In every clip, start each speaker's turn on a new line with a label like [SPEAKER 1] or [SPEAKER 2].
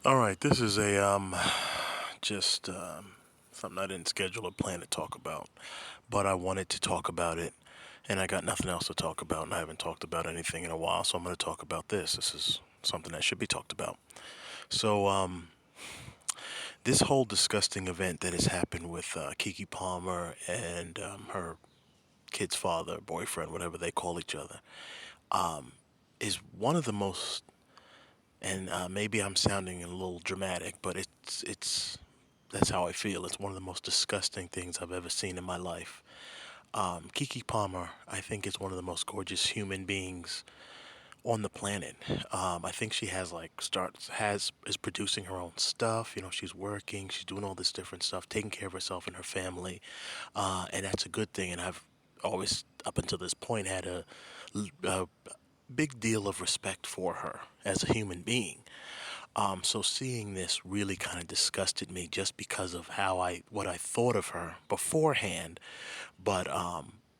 [SPEAKER 1] All right, this is a just something I didn't schedule or plan to talk about, but I wanted to talk about it, and I got nothing else to talk about, and I haven't talked about anything in a while, so I'm going to talk about this. This is something that should be talked about. So, this whole disgusting event that has happened with Keke Palmer and her kid's father, boyfriend, whatever they call each other, is one of the most, and maybe I'm sounding a little dramatic, but it's that's how I feel. It's one of the most disgusting things I've ever seen in my life. Keke Palmer, I think, is one of the most gorgeous human beings on the planet. I think she has like starts has is producing her own stuff. You know, she's working, she's doing all this different stuff, taking care of herself and her family, and that's a good thing. And I've always, up until this point, had a big deal of respect for her as a human being. So seeing this really kind of disgusted me just because of what I thought of her beforehand, but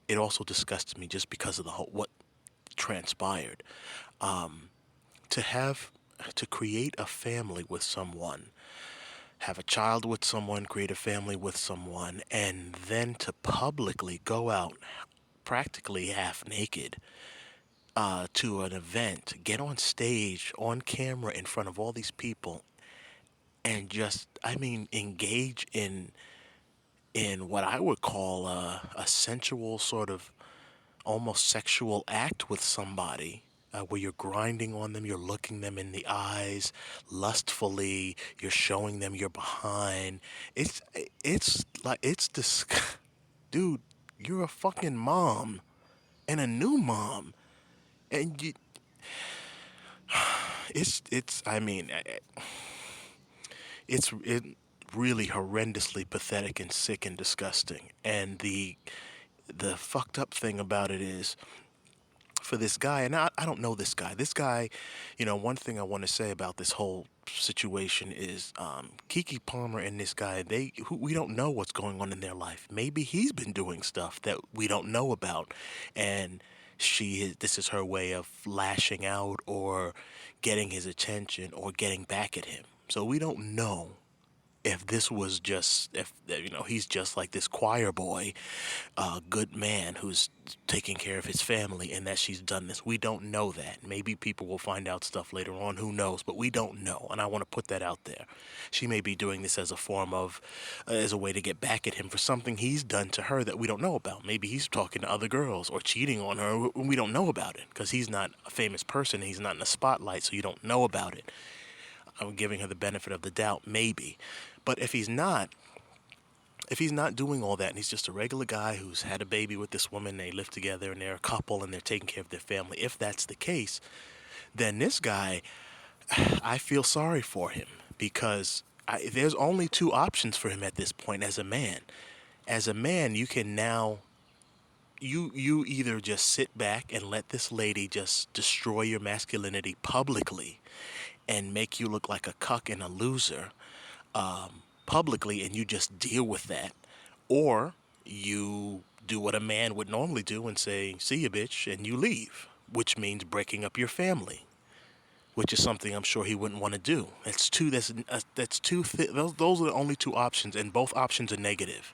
[SPEAKER 1] it also disgusted me just because of the whole what transpired. To have to create a family with someone, have a child with someone, create a family with someone, and then to publicly go out practically half naked to an event, get on stage, on camera, in front of all these people, and just, I mean, engage in what I would call a sensual sort of almost sexual act with somebody. Where you're grinding on them, you're looking them in the eyes lustfully, you're showing them your behind. It's it's like it's this, dude. You're a fucking mom and a new mom, and it's. I mean, it really horrendously pathetic and sick and disgusting. And the fucked up thing about it is for this guy, and I don't know this guy. This guy, one thing I want to say about this whole situation is Keke Palmer and this guy, we don't know what's going on in their life. Maybe he's been doing stuff that we don't know about, and this is her way of lashing out or getting his attention or getting back at him. So we don't know if this was just if he's just like this choir boy, good man who's taking care of his family, and that she's done this. We don't know that. Maybe people will find out stuff later on, who knows, but we don't know, and I want to put that out there. She may be doing this as a form of as a way to get back at him for something he's done to her that we don't know about. Maybe he's talking to other girls or cheating on her, and we don't know about it because he's not a famous person, he's not in the spotlight, so you don't know about it. I'm giving her the benefit of the doubt, maybe. But if he's not doing all that and he's just a regular guy who's had a baby with this woman, they live together and they're a couple and they're taking care of their family, if that's the case, then this guy, I feel sorry for him because there's only two options for him at this point as a man. As a man, you can now you either just sit back and let this lady just destroy your masculinity publicly and make you look like a cuck and a loser, publicly, and you just deal with that, or you do what a man would normally do and say, "See you, bitch," and you leave, which means breaking up your family, which is something I'm sure he wouldn't want to do. That's two. That's two. Those are the only two options, and both options are negative.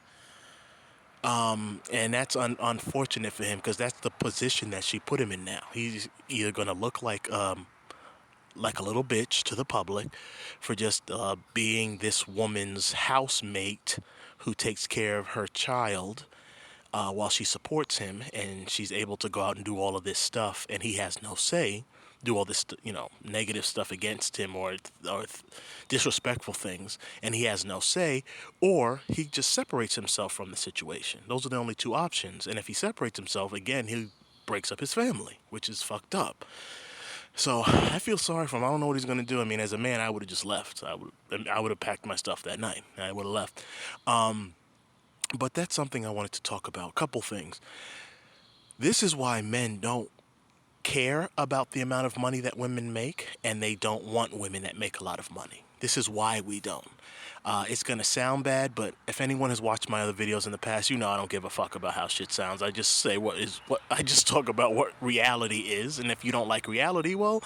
[SPEAKER 1] And that's unfortunate for him because that's the position that she put him in now. He's either gonna look like a little bitch to the public for just being this woman's housemate who takes care of her child while she supports him, and she's able to go out and do all of this stuff, and he has no say, do all this, negative stuff against him or disrespectful things, and he has no say, or he just separates himself from the situation. Those are the only two options, and if he separates himself, again, he breaks up his family, which is fucked up. So I feel sorry for him. I don't know what he's gonna do. I mean, as a man, I would have just left. I would have packed my stuff that night. I would have left. But that's something I wanted to talk about. A couple things. This is why men don't care about the amount of money that women make, and they don't want women that make a lot of money. This is why we don't. It's gonna sound bad, but if anyone has watched my other videos in the past, I don't give a fuck about how shit sounds. I just say what I just talk about what reality is, and if you don't like reality, well,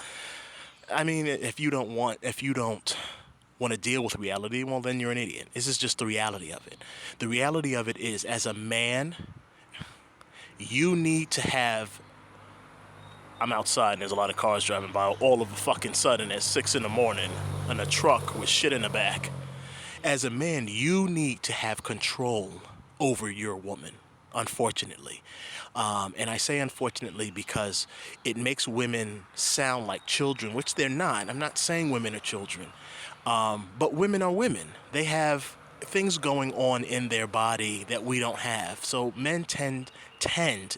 [SPEAKER 1] I mean, if you don't want to deal with reality, well, then you're an idiot. This is just the reality of it. The reality of it is, as a man, you need to have. I'm outside and there's a lot of cars driving by. All of a fucking sudden, at 6 in the morning, in a truck with shit in the back. As a man, you need to have control over your woman, unfortunately. And I say unfortunately because it makes women sound like children, which they're not. I'm not saying women are children. But women are women. They have things going on in their body that we don't have. So men tend,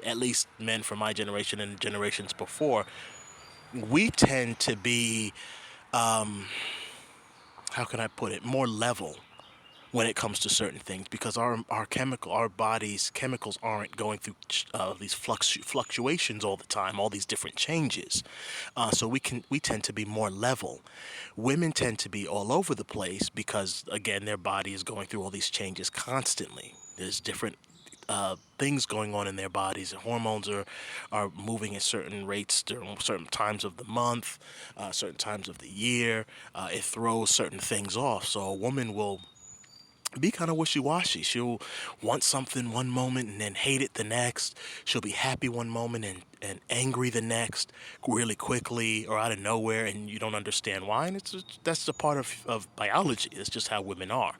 [SPEAKER 1] at least men from my generation and generations before, we tend to be, how can I put it, more level when it comes to certain things, because our body's chemicals aren't going through these fluctuations all the time, all these different changes. So we tend to be more level. Women tend to be all over the place because, again, their body is going through all these changes constantly. There's different things going on in their bodies. The hormones are moving at certain rates during certain times of the month, certain times of the year. It throws certain things off. So a woman will be kind of wishy-washy. She'll want something one moment and then hate it the next. She'll be happy one moment and angry the next, really quickly or out of nowhere, and you don't understand why. And that's a part of biology. It's just how women are.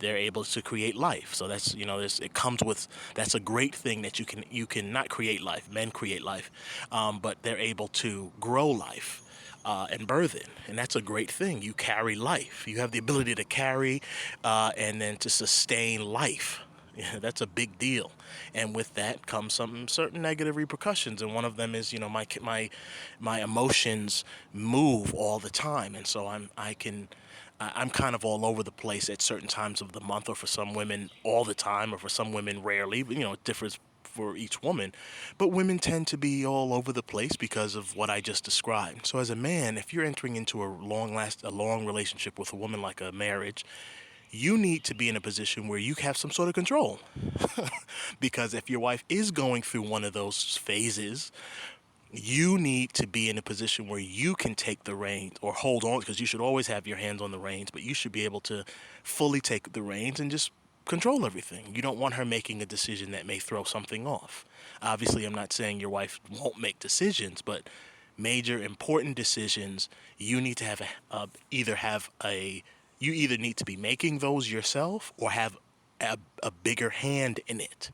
[SPEAKER 1] They're able to create life. So that's, it comes with, that's a great thing that you can not create life. Men create life, but they're able to grow life. And birth it, and that's a great thing. You carry life. You have the ability to carry, and then to sustain life. Yeah, that's a big deal, and with that comes some certain negative repercussions. And one of them is, my emotions move all the time, and so I'm kind of all over the place at certain times of the month, or for some women all the time, or for some women rarely. It differs for each woman, but women tend to be all over the place because of what I just described. So as a man, if you're entering into a long relationship with a woman, like a marriage, you need to be in a position where you have some sort of control. Because if your wife is going through one of those phases, you need to be in a position where you can take the reins or hold on, because you should always have your hands on the reins, but you should be able to fully take the reins and just control everything. You don't want her making a decision that may throw something off. Obviously, I'm not saying your wife won't make decisions, but major important decisions, you need to have you either need to be making those yourself or have a bigger hand in it.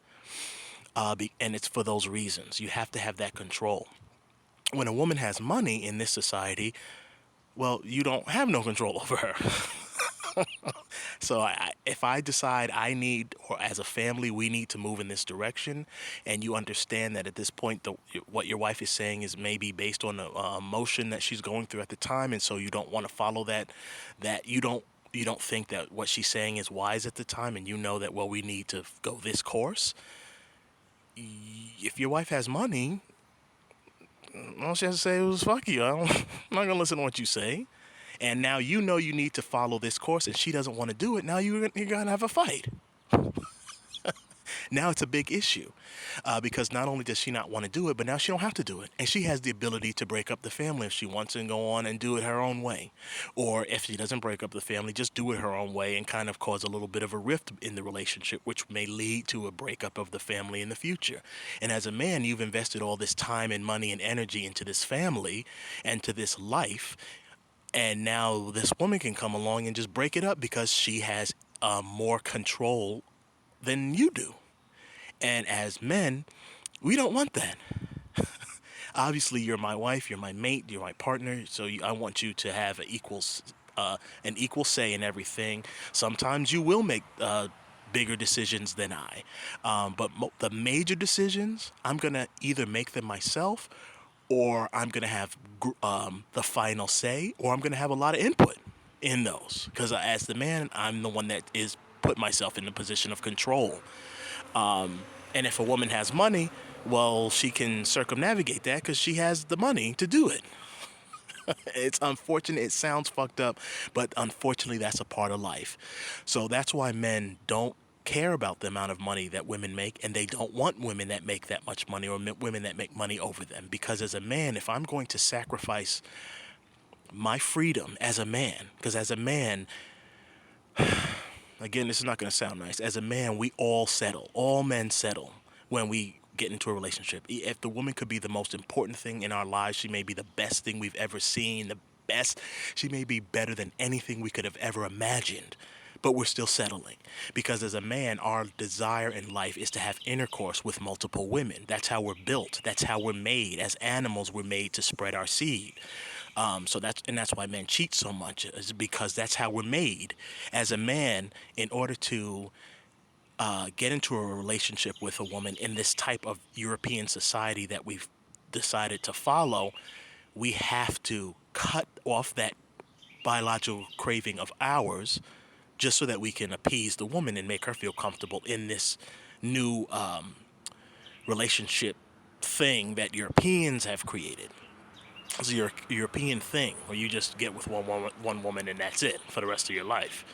[SPEAKER 1] And it's for those reasons. You have to have that control. When a woman has money in this society, well, you don't have no control over her. So if I decide I need, or as a family, we need to move in this direction, and you understand that at this point, what your wife is saying is maybe based on the emotion that she's going through at the time, and so you don't want to follow that you don't think that what she's saying is wise at the time, and you know that, well, we need to go this course. If your wife has money, all she has to say is fuck you. I'm not gonna listen to what you say. And now you know you need to follow this course, and she doesn't want to do it. Now you're gonna have a fight. Now it's a big issue, because not only does she not want to do it, but now she don't have to do it, and she has the ability to break up the family if she wants and go on and do it her own way, or if she doesn't break up the family, just do it her own way and kind of cause a little bit of a rift in the relationship, which may lead to a breakup of the family in the future. And as a man, you've invested all this time and money and energy into this family and to this life. And now this woman can come along and just break it up because she has more control than you do. And as men, we don't want that. Obviously, you're my wife, you're my mate, you're my partner, so I want you to have an equal say in everything. Sometimes you will make bigger decisions than I, but the major decisions, I'm gonna either make them myself, or I'm gonna have the final say, or I'm gonna have a lot of input in those. Because as the man, I'm the one that is put myself in the position of control. And if a woman has money, well, she can circumnavigate that because she has the money to do it. It's unfortunate. It sounds fucked up, but unfortunately, that's a part of life. So that's why men don't care about the amount of money that women make, and they don't want women that make that much money, or women that make money over them. Because as a man, if I'm going to sacrifice my freedom as a man, because as a man, again, this is not going to sound nice. As a man, we all settle. All men settle when we get into a relationship. If the woman could be the most important thing in our lives, she may be the best thing we've ever seen, the best. She may be better than anything we could have ever imagined. But we're still settling. Because as a man, our desire in life is to have intercourse with multiple women. That's how we're built. That's how we're made. As animals, we're made to spread our seed. That's why men cheat so much, is because that's how we're made. As a man, in order to get into a relationship with a woman in this type of European society that we've decided to follow, we have to cut off that biological craving of ours just so that we can appease the woman and make her feel comfortable in this new relationship thing that Europeans have created. It's a European thing where you just get with one woman and that's it for the rest of your life.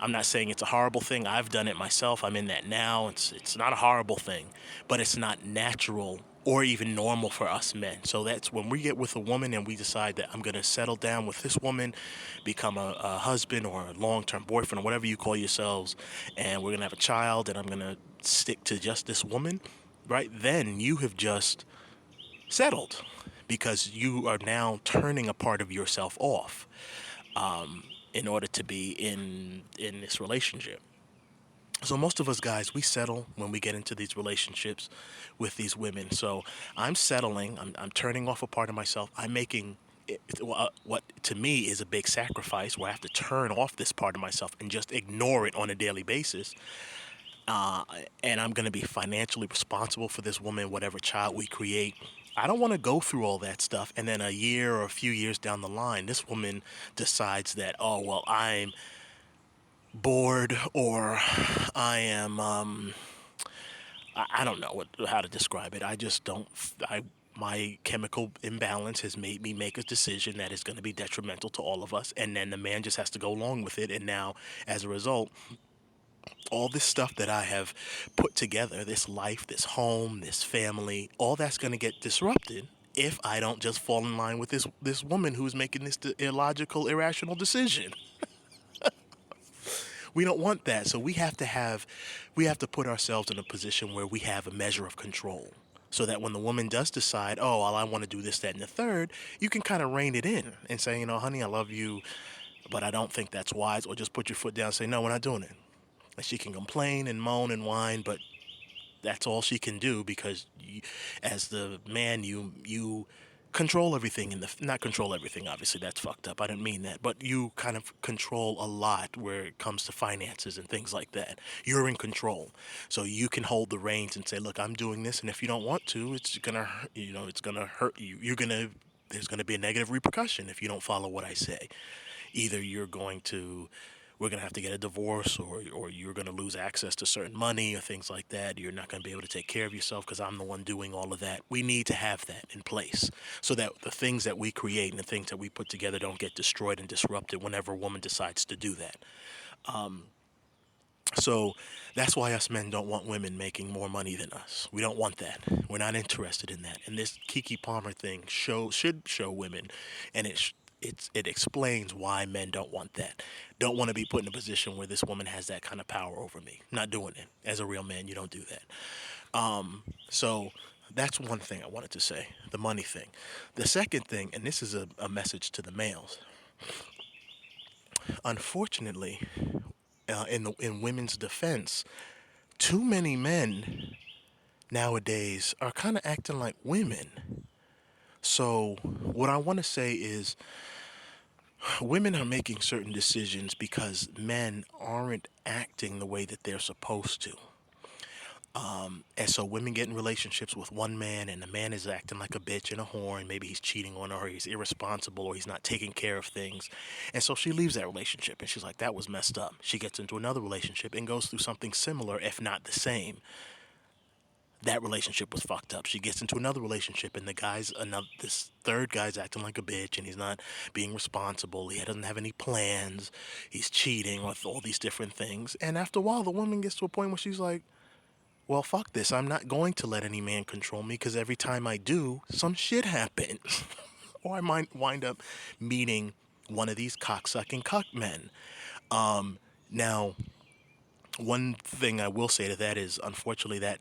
[SPEAKER 1] I'm not saying it's a horrible thing. I've done it myself. I'm in that now. It's not a horrible thing, but it's not natural or even normal for us men. So that's when we get with a woman and we decide that I'm going to settle down with this woman, become a husband or a long-term boyfriend or whatever you call yourselves, and we're going to have a child and I'm going to stick to just this woman, right? Then you have just settled because you are now turning a part of yourself off in order to be in this relationship. So most of us guys, we settle when we get into these relationships with these women. So I'm settling. I'm turning off a part of myself. I'm making what to me is a big sacrifice where I have to turn off this part of myself and just ignore it on a daily basis. Uh, and I'm going to be financially responsible for this woman, whatever child we create. I don't want to go through all that stuff. And then a year or a few years down the line, this woman decides that, oh, well, I'm bored or I am, I don't know how to describe it. I just don't, my chemical imbalance has made me make a decision that is going to be detrimental to all of us. And then the man just has to go along with it. And now, as a result, all this stuff that I have put together, this life, this home, this family, all that's going to get disrupted if I don't just fall in line with this woman who's making this illogical, irrational decision. We don't want that. So we have to put ourselves in a position where we have a measure of control. So that when the woman does decide, oh, well, I want to do this, that, and the third, you can kind of rein it in and say, you know, honey, I love you, but I don't think that's wise. Or just put your foot down and say, no, we're not doing it. And she can complain and moan and whine, but that's all she can do because as the man, you control everything in the not control everything. Obviously, that's fucked up. I didn't mean that, but you kind of control a lot where it comes to finances and things like that. You're in control, so you can hold the reins and say, "Look, I'm doing this, and if you don't want to, it's gonna, it's gonna hurt you. There's gonna be a negative repercussion if you don't follow what I say. Either we're going to have to get a divorce or you're going to lose access to certain money or things like that. You're not going to be able to take care of yourself because I'm the one doing all of that. We need to have that in place so that the things that we create and the things that we put together don't get destroyed and disrupted whenever a woman decides to do that. So that's why us men don't want women making more money than us. We don't want that. We're not interested in that. And this Keke Palmer thing should show women, and it explains why men don't want that. Don't want to be put in a position where this woman has that kind of power over me. Not doing it. As a real man, you don't do that. So that's one thing I wanted to say, the money thing. The second thing, and this is a message to the males. Unfortunately, in women's defense, too many men nowadays are kind of acting like women. So what I want to say is women are making certain decisions because men aren't acting the way that they're supposed to. And so women get in relationships with one man and the man is acting like a bitch and a whore and maybe he's cheating on her or he's irresponsible or he's not taking care of things. And so she leaves that relationship and she's like, that was messed up. She gets into another relationship and goes through something similar, if not the same. That relationship was fucked up. She gets into another relationship and this third guy's acting like a bitch and he's not being responsible. He doesn't have any plans. He's cheating with all these different things. And after a while, the woman gets to a point where she's like, well, fuck this. I'm not going to let any man control me because every time I do, some shit happens. Or I might wind up meeting one of these cocksucking cuck men. Now, one thing I will say to that is, unfortunately, that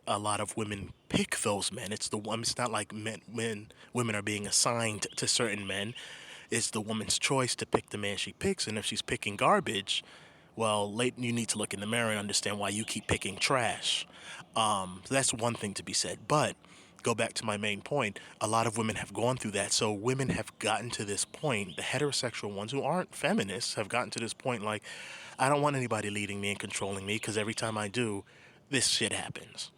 [SPEAKER 1] a lot of women pick those men. It's the one. It's not like women are being assigned to certain men. It's the woman's choice to pick the man she picks, and if she's picking garbage, well, late you need to look in the mirror and understand why you keep picking trash. So that's one thing to be said. But go back to my main point. A lot of women have gone through that. So women have gotten to this point. The heterosexual ones who aren't feminists have gotten to this point. Like, I don't want anybody leading me and controlling me because every time I do, this shit happens.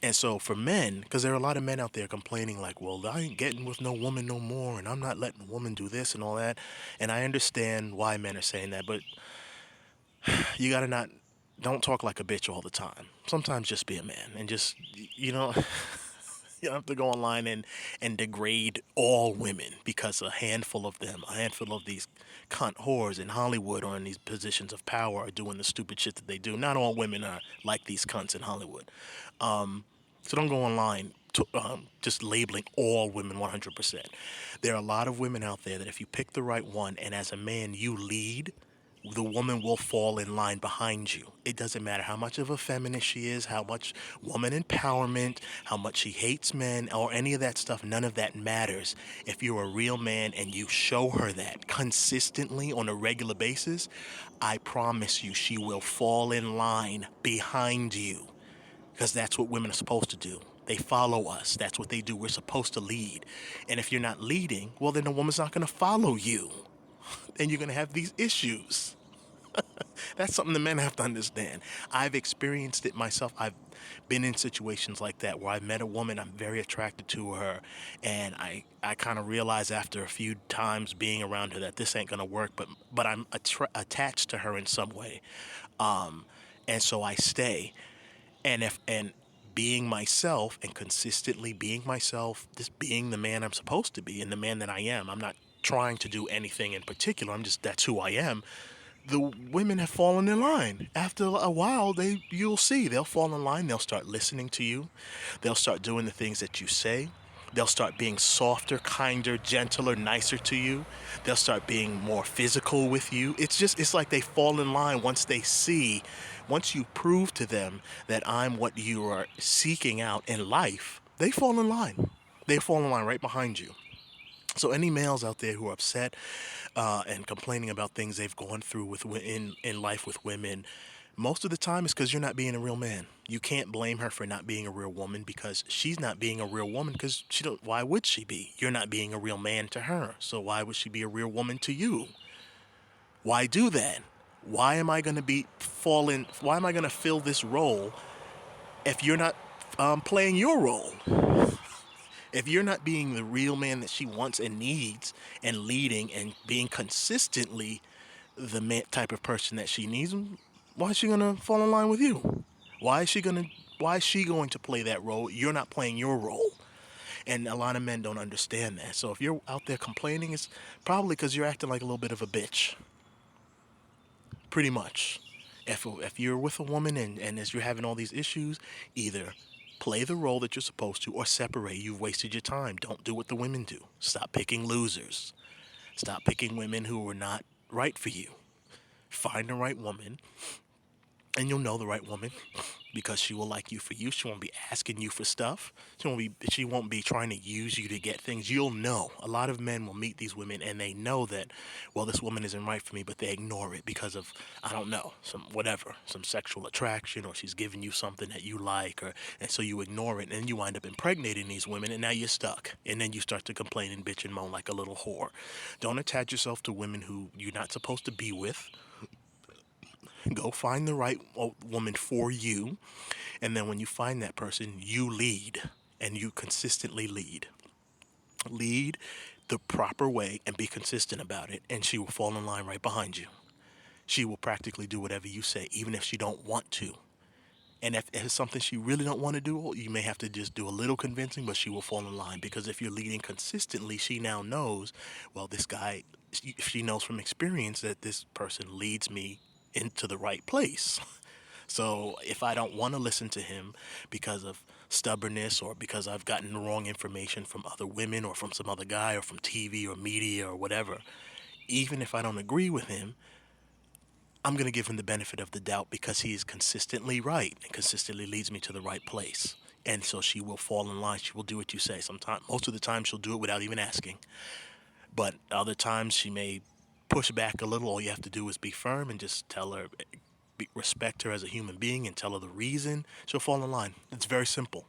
[SPEAKER 1] And so for men, because there are a lot of men out there complaining, like, well, I ain't getting with no woman no more, and I'm not letting a woman do this and all that. And I understand why men are saying that, but you gotta not, don't talk like a bitch all the time. Sometimes just be a man and just, you know, you don't have to go online and degrade all women because a handful of them, a handful of these cunt whores in Hollywood or in these positions of power are doing the stupid shit that they do. Not all women are like these cunts in Hollywood. So don't go online just labeling all women 100%. There are a lot of women out there that if you pick the right one and as a man you lead, the woman will fall in line behind you. It doesn't matter how much of a feminist she is, how much woman empowerment, how much she hates men, or any of that stuff. None of that matters. If you're a real man and you show her that consistently on a regular basis, I promise you she will fall in line behind you. Because that's what women are supposed to do. They follow us. That's what they do. We're supposed to lead. And if you're not leading, well, then the woman's not going to follow you. And you're going to have these issues. That's something the men have to understand. I've experienced it myself. I've been in situations like that where I've met a woman, I'm very attracted to her, and I kind of realize after a few times being around her that this ain't going to work, but I'm attached to her in some way. And so I stay. And being myself and consistently being myself, just being the man I'm supposed to be and the man that I am. I'm not trying to do anything in particular. I'm just that's who I am. The women have fallen in line. After a while, you'll see they'll fall in line. They'll start listening to you. They'll start doing the things that you say. They'll start being softer, kinder, gentler, nicer to you. They'll start being more physical with you. It's like they fall in line once you prove to them that I'm what you are seeking out in life, they fall in line. They fall in line right behind you. So any males out there who are upset and complaining about things they've gone through in life with women, most of the time it's because you're not being a real man. You can't blame her for not being a real woman because she's not being a real woman because she don't. Why would she be? You're not being a real man to her, so why would she be a real woman to you? Why do that? Why am I going to be falling? Why am I going to fill this role if you're not playing your role? If you're not being the real man that she wants and needs and leading and being consistently the type of person that she needs, why is she gonna fall in line with you? Why is she going to play that role? You're not playing your role. And a lot of men don't understand that. So if you're out there complaining, it's probably because you're acting like a little bit of a bitch. Pretty much. If you're with a woman and as you're having all these issues, either play the role that you're supposed to or separate. You've wasted your time. Don't do what the women do. Stop picking losers. Stop picking women who are not right for you. Find the right woman, and you'll know the right woman because she will like you for you. She won't be asking you for stuff. She won't be trying to use you to get things. You'll know. A lot of men will meet these women and they know that, well, this woman isn't right for me, but they ignore it because of, I don't know, some sexual attraction, or she's giving you something that you like, and so you ignore it, and then you wind up impregnating these women, and now you're stuck. And then you start to complain and bitch and moan like a little whore. Don't attach yourself to women who you're not supposed to be with. Go find the right woman for you. And then when you find that person, you lead. And you consistently lead. Lead the proper way and be consistent about it. And she will fall in line right behind you. She will practically do whatever you say, even if she don't want to. And if it's something she really don't want to do, you may have to just do a little convincing, but she will fall in line. Because if you're leading consistently, she now knows, well, this guy, she knows from experience that this person leads me into the right place. So if I don't want to listen to him because of stubbornness or because I've gotten the wrong information from other women or from some other guy or from TV or media or whatever, even if I don't agree with him, I'm going to give him the benefit of the doubt because he is consistently right and consistently leads me to the right place. And so she will fall in line. She will do what you say. Sometimes, most of the time, she'll do it without even asking. But other times, she may push back a little. All you have to do is be firm and just tell her, respect her as a human being and tell her the reason. She'll fall in line. It's very simple.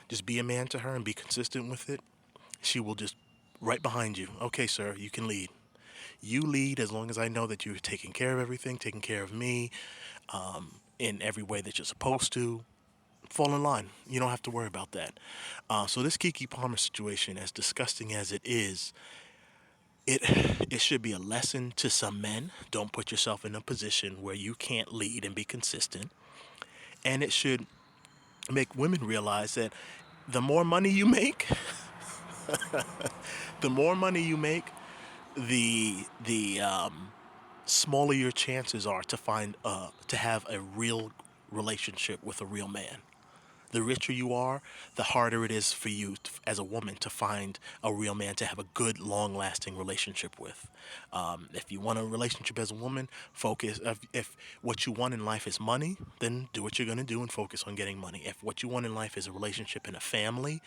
[SPEAKER 1] Just be a man to her and be consistent with it. She will just right behind you. Okay, sir, you can lead. You lead as long as I know that you're taking care of everything, taking care of me, in every way that you're supposed to. Fall in line. You don't have to worry about that. So this Keke Palmer situation, as disgusting as it it should be a lesson to some men. Don't put yourself in a position where you can't lead and be consistent. And it should make women realize that the more money you make, the more money you make, the smaller your chances are to find to have a real relationship with a real man. The richer you are, the harder it is for you as a woman to find a real man to have a good, long-lasting relationship with. If you want a relationship as a woman, focus. If what you want in life is money, then do what you're going to do and focus on getting money. If what you want in life is a relationship and a family,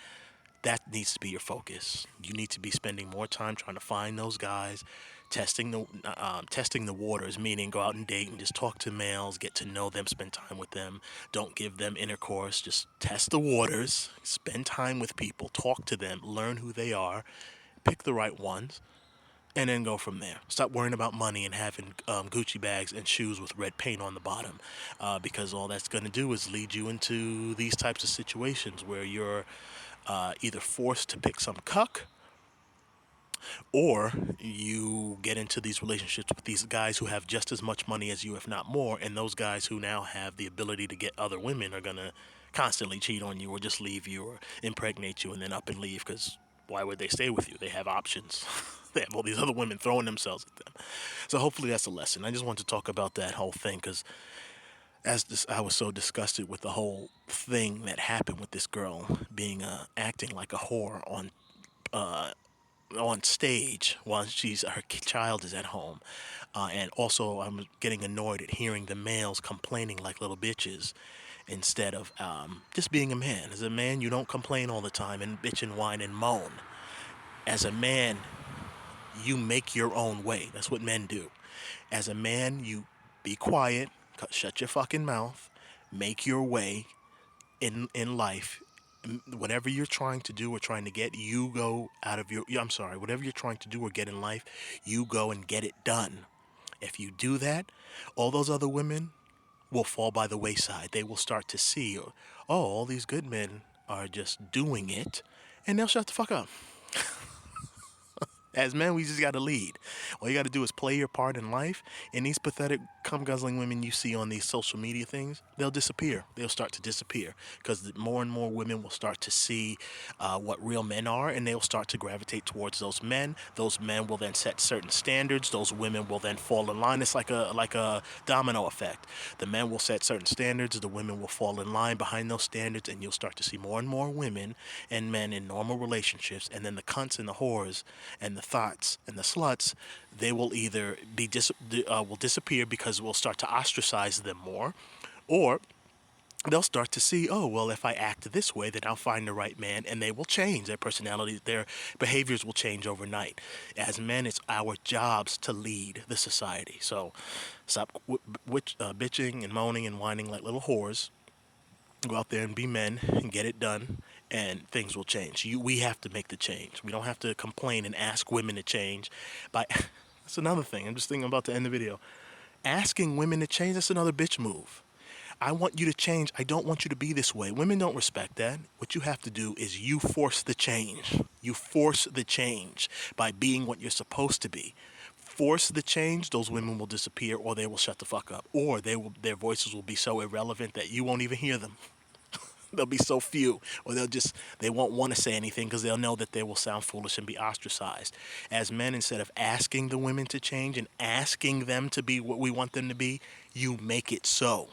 [SPEAKER 1] that needs to be your focus. You need to be spending more time trying to find those guys, testing the waters, meaning go out and date and just talk to males, get to know them, spend time with them. Don't give them intercourse. Just test the waters, spend time with people, talk to them, learn who they are, pick the right ones, and then go from there. Stop worrying about money and having Gucci bags and shoes with red paint on the bottom, because all that's going to do is lead you into these types of situations where you're either forced to pick some cuck, or you get into these relationships with these guys who have just as much money as you, if not more, and those guys who now have the ability to get other women are going to constantly cheat on you or just leave you or impregnate you and then up and leave, because why would they stay with you? They have options. They have all these other women throwing themselves at them. So hopefully that's a lesson. I just want to talk about that whole thing because I was so disgusted with the whole thing that happened with this girl being acting like a whore on stage while her child is at home, and also I'm getting annoyed at hearing the males complaining like little bitches instead of just being a man. As a man, you don't complain all the time and bitch and whine and moan. As a man, you make your own way. That's what men do. As a man, you be quiet, shut your fucking mouth, make your way in life. Whatever you're trying to do or trying to get, you go out of your. I'm sorry. Whatever you're trying to do or get in life, you go and get it done. If you do that, all those other women will fall by the wayside. They will start to see, oh, all these good men are just doing it, and they'll shut the fuck up. As men, we just got to lead. All you got to do is play your part in life. And these pathetic, cum guzzling women you see on these social media things, they'll disappear. They'll start to disappear because more and more women will start to see what real men are, and they'll start to gravitate towards those men. Those men will then set certain standards. Those women will then fall in line. It's like a domino effect. The men will set certain standards. The women will fall in line behind those standards, and you'll start to see more and more women and men in normal relationships, and then the cunts and the whores and the thoughts and the sluts, they will either will disappear because we'll start to ostracize them more, or they'll start to see, oh well, if I act this way, then I'll find the right man, and they will change their personalities, their behaviors will change overnight. As men, it's our jobs to lead the society. So stop bitching and moaning and whining like little whores. Go out there and be men and get it done, and things will change. We have to make the change. We don't have to complain and ask women to change. By That's another thing. I'm just thinking about to end the video. Asking women to change, that's another bitch move. I want you to change. I don't want you to be this way. Women don't respect that. What you have to do is you force the change. You force the change by being what you're supposed to be. Force the change, those women will disappear, or they will shut the fuck up, or their voices will be so irrelevant that you won't even hear them. They'll be so few, or they won't want to say anything because they'll know that they will sound foolish and be ostracized. As men, instead of asking the women to change and asking them to be what we want them to be, you make it so.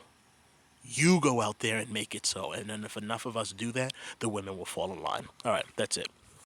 [SPEAKER 1] You go out there and make it so. And then if enough of us do that, the women will fall in line. All right, that's it.